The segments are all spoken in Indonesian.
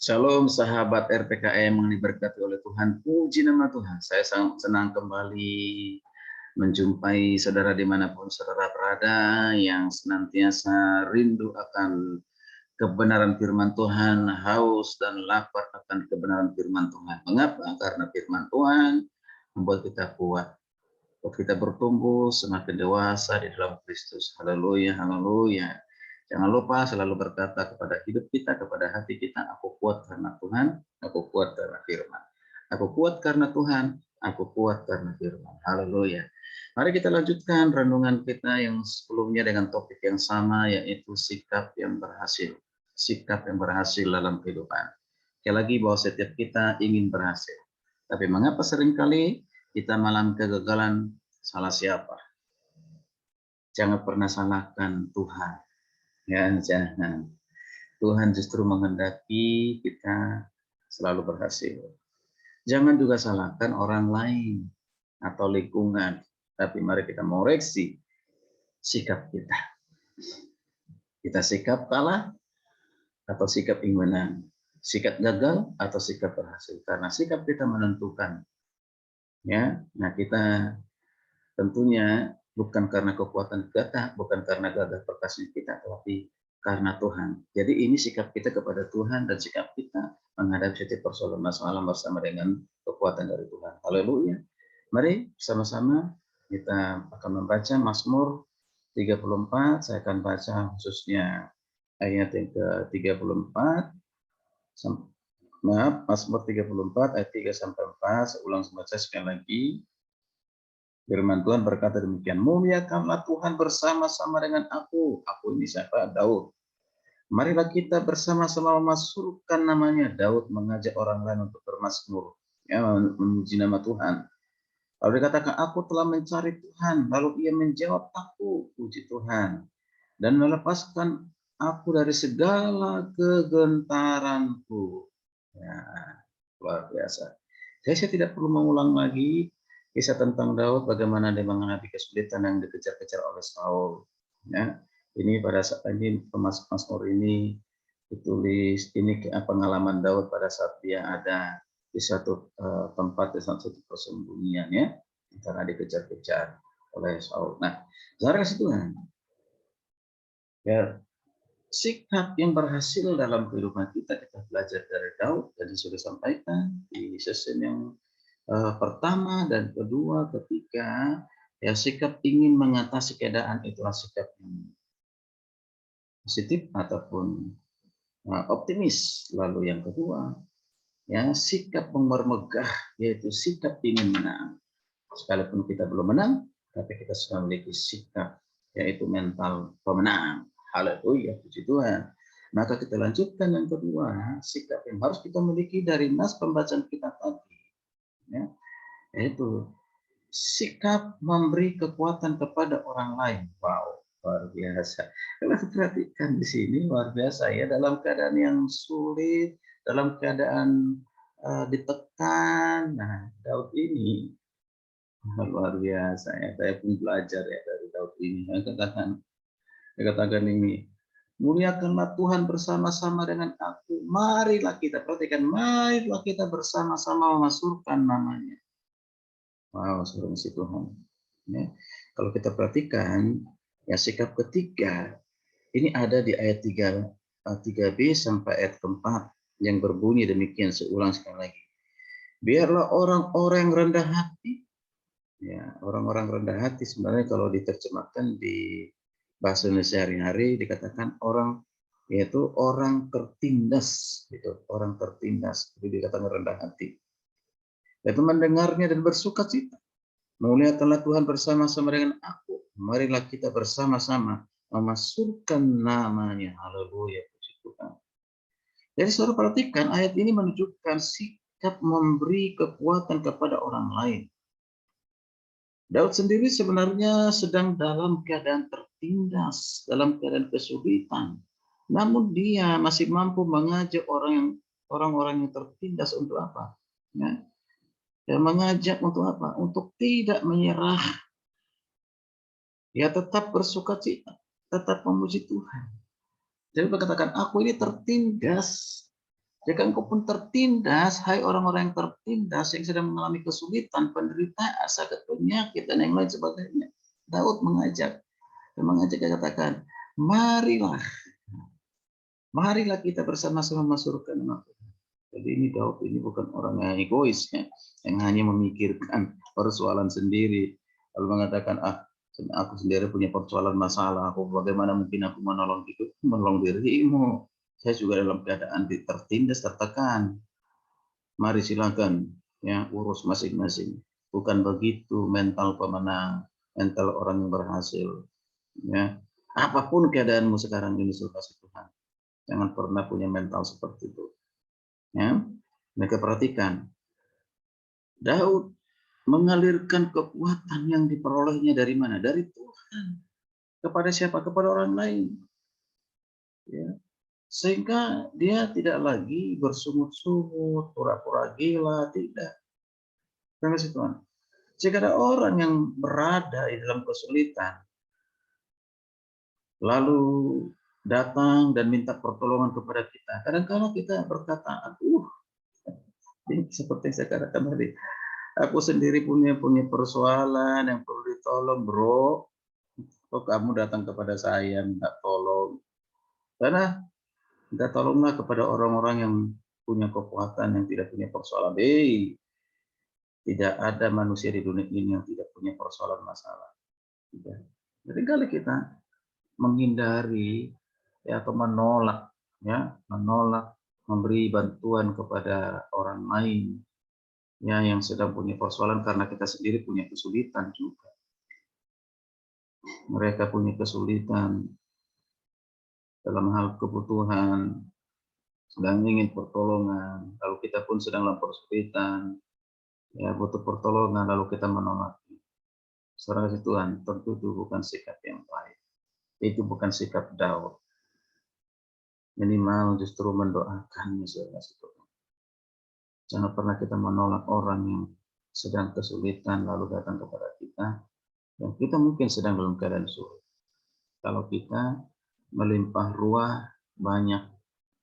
Shalom sahabat RPKM yang diberkati oleh Tuhan. Puji nama Tuhan. Saya sangat senang kembali menjumpai saudara dimanapun saudara berada yang senantiasa rindu akan kebenaran firman Tuhan, haus dan lapar akan kebenaran firman Tuhan. Mengapa? Karena firman Tuhan membuat kita kuat, membuat kita bertumbuh semakin dewasa di dalam Kristus. Haleluya, haleluya. Jangan lupa selalu berkata kepada hidup kita, kepada hati kita, aku kuat karena Tuhan, aku kuat karena firman. Aku kuat karena Tuhan, aku kuat karena firman. Haleluya. Mari kita lanjutkan renungan kita yang sebelumnya dengan topik yang sama, yaitu sikap yang berhasil. Sikap yang berhasil dalam kehidupan. Sekali lagi bahwa setiap kita ingin berhasil. Tapi mengapa seringkali kita malam kegagalan? Salah siapa? Jangan pernah salahkan Tuhan. Ya, jangan. Tuhan justru menghendaki kita selalu berhasil. Jangan juga salahkan orang lain atau lingkungan, tapi mari kita mengoreksi sikap kita. Kita sikap kalah atau sikap ingin menang, sikap gagal atau sikap berhasil. Karena sikap kita menentukan. Ya, nah kita tentunya bukan karena kekuatan kita, bukan karena gagah perkasa kita, tapi karena Tuhan. Jadi ini sikap kita kepada Tuhan dan sikap kita menghadapi setiap persoalan masalah bersama dengan kekuatan dari Tuhan. Haleluya. Mari sama-sama kita akan membaca Mazmur 34. Saya akan baca khususnya ayat yang ke-34. Maaf, Mazmur 34 ayat 3 sampai 4. Saya ulang membaca sekali lagi. Firman Tuhan berkata demikian, muliakanlah Tuhan bersama-sama dengan aku. Aku ini siapa? Daud. Marilah kita bersama-sama memasukkan namanya. Daud mengajak orang lain untuk bermazmur, ya, memuji nama Tuhan. Lalu dikatakan, aku telah mencari Tuhan. Lalu ia menjawab aku, puji Tuhan. Dan melepaskan aku dari segala kegentaranku. Ya, luar biasa. Saya tidak perlu mengulang lagi kisah tentang Daud, bagaimana dia menghadapi kesulitan yang dikejar-kejar oleh Saul. Ya, ini pada saat ini Mazmur ini ditulis, ini pengalaman Daud pada saat dia ada di satu tempat, di satu persembunyian, ya, karena dikejar-kejar oleh Saul. Nah, saudara kasih Tuhan, ya, sikap yang berhasil dalam kehidupan kita belajar dari Daud, tadi sudah sampaikan di sesi yang pertama dan kedua, ketiga, ya, sikap ingin mengatasi keadaan itulah sikap yang positif ataupun optimis. Lalu yang kedua, ya, sikap bermegah, yaitu sikap ingin menang. Sekalipun kita belum menang, tapi kita sudah memiliki sikap, yaitu mental pemenang. Haleluya, puji Tuhan. Maka kita lanjutkan yang kedua, sikap yang harus kita miliki dari nas pembacaan kita tadi, ya, yaitu sikap memberi kekuatan kepada orang lain. Wow, luar biasa. Kalau perhatikan di sini luar biasa, ya, dalam keadaan yang sulit, dalam keadaan ditekan. Nah, Daud ini luar biasa, ya. Saya pun belajar, ya, dari Daud ini. Katakan ini, muliakanlah Tuhan bersama-sama dengan aku. Marilah kita, perhatikan, marilah kita bersama-sama memasukkan namanya. Wow, suruh mesti Tuhan. Ya. Kalau kita perhatikan, ya, sikap ketiga ini ada di ayat 3b sampai ayat keempat yang berbunyi demikian. Seulang sekali lagi. Biarlah orang-orang yang rendah hati, ya, orang-orang rendah hati sebenarnya kalau diterjemahkan di bahasa Indonesia sehari-hari dikatakan orang, yaitu orang tertindas, gitu, orang tertindas, itu dikatakan rendah hati. Yaitu mendengarnya dan bersukacita. Muliakanlah Tuhan bersama-sama dengan aku. Marilah kita bersama-sama memasukkan namanya. Haleluya, puji Tuhan. Jadi saudara perhatikan, ayat ini menunjukkan sikap memberi kekuatan kepada orang lain. Daud sendiri sebenarnya sedang dalam keadaan tertindas, dalam keadaan kesulitan. Namun dia masih mampu mengajak orang-orang yang tertindas untuk apa? Ya, dan mengajak untuk apa? Untuk tidak menyerah. Ya, tetap bersukacita, tetap memuji Tuhan. Jadi berkatakan, aku ini tertindas. Jika engkau pun tertindas, hai orang-orang yang tertindas, yang sedang mengalami kesulitan, penderitaan, sakit penyakit, dan yang lain sebagainya. Daud mengajak, dia katakan, marilah, marilah kita bersama-sama masuk ke nama Tuhan. Jadi ini Daud ini bukan orang yang egois, ya, yang hanya memikirkan persoalan sendiri, lalu mengatakan, aku sendiri punya persoalan masalah, aku bagaimana mungkin aku menolong hidupmu, menolong dirimu. Saya juga dalam keadaan tertindas, tertekan. Mari silakan ya urus masing-masing. Bukan begitu mental pemenang, mental orang yang berhasil. Ya, apapun keadaanmu sekarang ini sudah kasih Tuhan. Jangan pernah punya mental seperti itu. Ya, mereka perhatikan. Daud mengalirkan kekuatan yang diperolehnya dari mana? Dari Tuhan. Kepada siapa? Kepada orang lain. Ya. Sehingga dia tidak lagi bersungut-sungut, pura-pura gila, tidak. Terima kasih Tuhan. Jika ada orang yang berada di dalam kesulitan, lalu datang dan minta pertolongan kepada kita, kadang-kadang kita berkata, aduh, ini seperti yang saya katakan tadi, aku sendiri punya persoalan yang perlu ditolong, bro. Kok kamu datang kepada saya minta tolong? Karena minta tolonglah kepada orang-orang yang punya kekuatan, yang tidak punya persoalan. Tidak ada manusia di dunia ini yang tidak punya persoalan masalah. Tidak. Seringkali kita menghindari ya, atau menolak memberi bantuan kepada orang lain ya yang sedang punya persoalan karena kita sendiri punya kesulitan juga. Mereka punya kesulitan dalam hal kebutuhan, sedang ingin pertolongan, lalu kita pun sedang dalam kesulitan, ya butuh pertolongan, lalu kita menolak. Saudara kasih Tuhan, tentu itu bukan sikap yang baik. Itu bukan sikap Daud. Minimal justru mendoakan, saudara kasih Tuhan. Jangan pernah kita menolak orang yang sedang kesulitan lalu datang kepada kita, yang kita mungkin sedang dalam keadaan sulit. Kalau kita melimpah ruah, banyak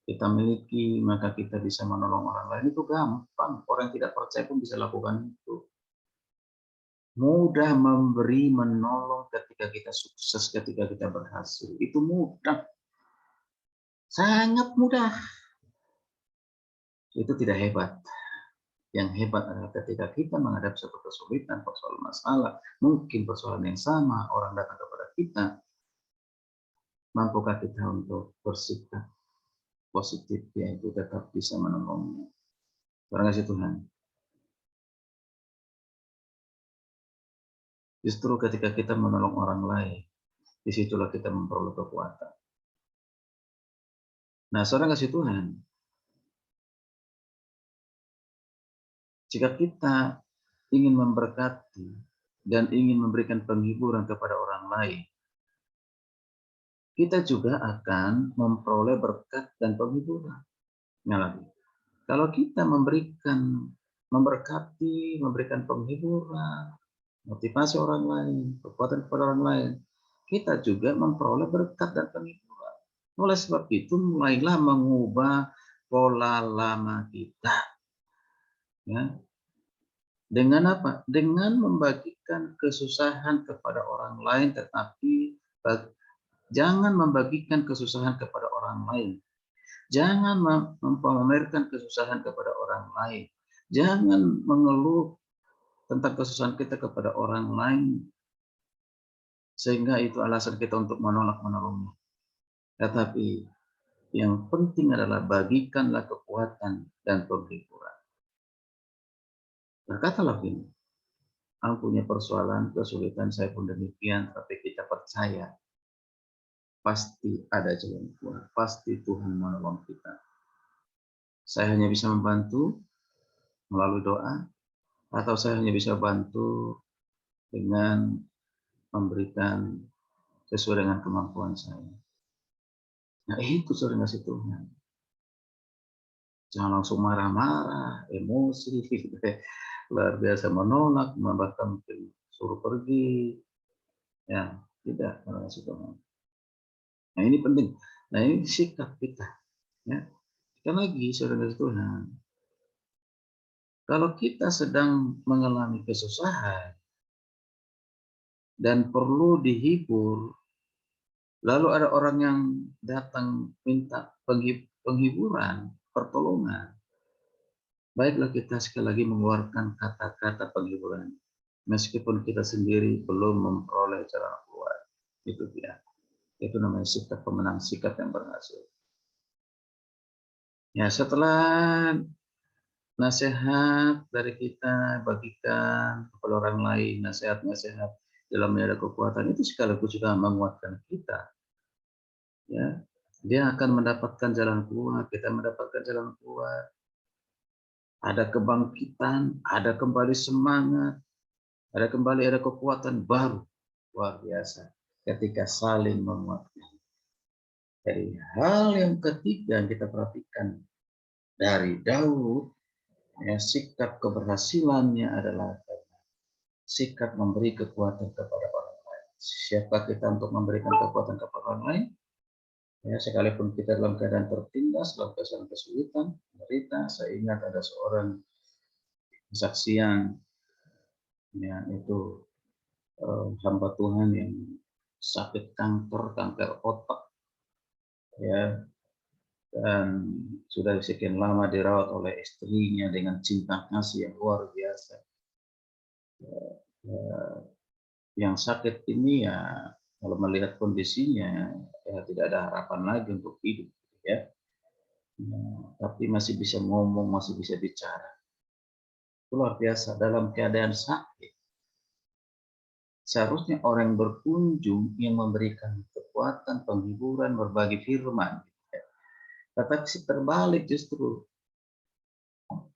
kita miliki, maka kita bisa menolong orang lain. Itu gampang. Orang yang tidak percaya pun bisa lakukan itu. Mudah memberi, menolong ketika kita sukses, ketika kita berhasil. Itu mudah. Sangat mudah. Itu tidak hebat. Yang hebat adalah ketika kita menghadapi suatu kesulitan, persoalan masalah, mungkin persoalan yang sama, orang datang kepada kita, mampukah kita untuk bersikap positif, yaitu tetap bisa menolongnya. Terima kasih Tuhan. Justru ketika kita menolong orang lain, disitulah kita memperoleh kekuatan. Nah, saudara kasih Tuhan, jika kita ingin memberkati dan ingin memberikan penghiburan kepada orang lain, kita juga akan memperoleh berkat dan penghiburan. Nah, lagi, kalau kita memberkati, memberikan penghiburan, motivasi orang lain, kekuatan kepada orang lain, kita juga memperoleh berkat dan penghiburan. Oleh sebab itu, mulailah mengubah pola lama kita. Ya. Dengan apa? Dengan membagikan kesusahan kepada orang lain, tetapi jangan membagikan kesusahan kepada orang lain. Jangan memamerkan kesusahan kepada orang lain. Jangan mengeluh tentang kesusahan kita kepada orang lain, sehingga itu alasan kita untuk menolongnya. Tetapi yang penting adalah bagikanlah kekuatan dan penghiburan. Berkatalah begini, aku punya persoalan, kesulitan, saya pun demikian, tapi kita percaya pasti ada jalan keluar, pasti Tuhan menolong kita. Saya hanya bisa membantu melalui doa, atau saya hanya bisa bantu dengan memberikan sesuai dengan kemampuan saya. Nah itu sering kasih Tuhan. Jangan langsung marah-marah, emosi, luar biasa menolak, bahkan mungkin suruh pergi. Ya, tidak, kasih Tuhan. Nah ini penting. Nah ini sikap kita. Ya. Sekali lagi, saudara Tuhan, kalau kita sedang mengalami kesusahan dan perlu dihibur, lalu ada orang yang datang minta penghiburan, pertolongan, baiklah kita sekali lagi mengeluarkan kata-kata penghiburan, meskipun kita sendiri belum memperoleh jalan keluar. Itu dia. Itu namanya sikap pemenang, sikap yang berhasil. Ya, setelah nasihat dari kita bagikan kepada orang lain, nasihat-nasihat dalam ada kekuatan itu sekaligus juga menguatkan kita. Ya, dia akan mendapatkan jalan keluar, kita mendapatkan jalan keluar. Ada kebangkitan, ada kembali semangat, ada kekuatan baru, luar biasa ketika saling menguatkan. Jadi hal yang ketiga yang kita perhatikan dari Daud, ya, sikap keberhasilannya adalah sikap memberi kekuatan kepada orang lain. Siapa kita untuk memberikan kekuatan kepada orang lain? Ya, sekalipun kita dalam keadaan tertindas, dalam keadaan kesulitan, menderita. Saya ingat ada seorang kesaksian, ya, itu hamba Tuhan yang sakit kanker otak, ya, dan sudah sekian lama dirawat oleh istrinya dengan cinta kasih yang luar biasa. Yang sakit ini, ya, kalau melihat kondisinya, ya, tidak ada harapan lagi untuk hidup, ya. Tapi masih bisa ngomong, masih bisa bicara. Itu luar biasa dalam keadaan sakit. Seharusnya orang yang berkunjung yang memberikan kekuatan, penghiburan, berbagi firman. Ya. Tetapi terbalik justru,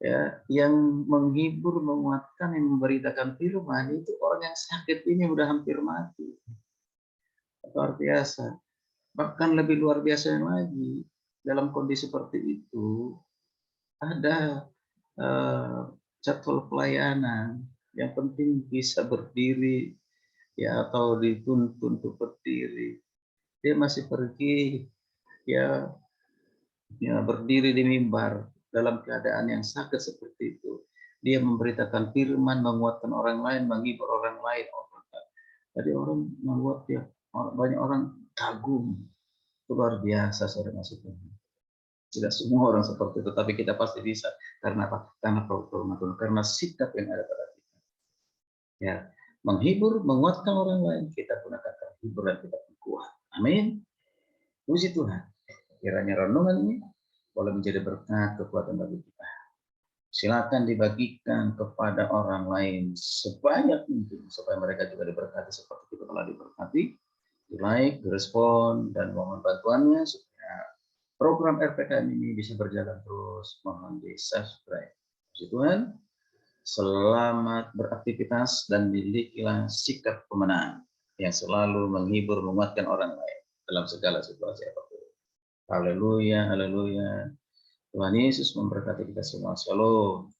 ya, yang menghibur, menguatkan, yang memberitakan firman itu orang yang sakit ini udah hampir mati. Luar biasa. Bahkan lebih luar biasa lagi, dalam kondisi seperti itu ada jadwal pelayanan, yang penting bisa berdiri, ya, atau dituntun untuk berdiri. Dia masih pergi, ya, berdiri di mimbar dalam keadaan yang sakit seperti itu. Dia memberitakan firman, menguatkan orang lain, menghibur orang lain. Jadi orang membuat dia, banyak orang kagum. Itu luar biasa, saudara Tuhan. Tidak semua orang seperti itu, tapi kita pasti bisa. Karena apa? Karena pertolongan Tuhan, karena sikap yang ada pada kita. Ya, menghibur, menguatkan orang lain, kita pun akan terhibur dan kita pun kuat. Amin. Puji Tuhan. Kiranya renungan ini boleh menjadi berkat kekuatan bagi kita. Silakan dibagikan kepada orang lain sebanyak mungkin supaya mereka juga diberkati seperti kita telah diberkati. Di like, direspon, dan mohon bantuannya supaya program RPKM ini bisa berjalan terus. Mohon di subscribe. Puji Tuhan. Selamat beraktivitas dan milikilah sikap pemenang yang selalu menghibur, menguatkan orang lain dalam segala situasi apapun. Haleluya, haleluya. Tuhan Yesus memberkati kita semua. Shalom.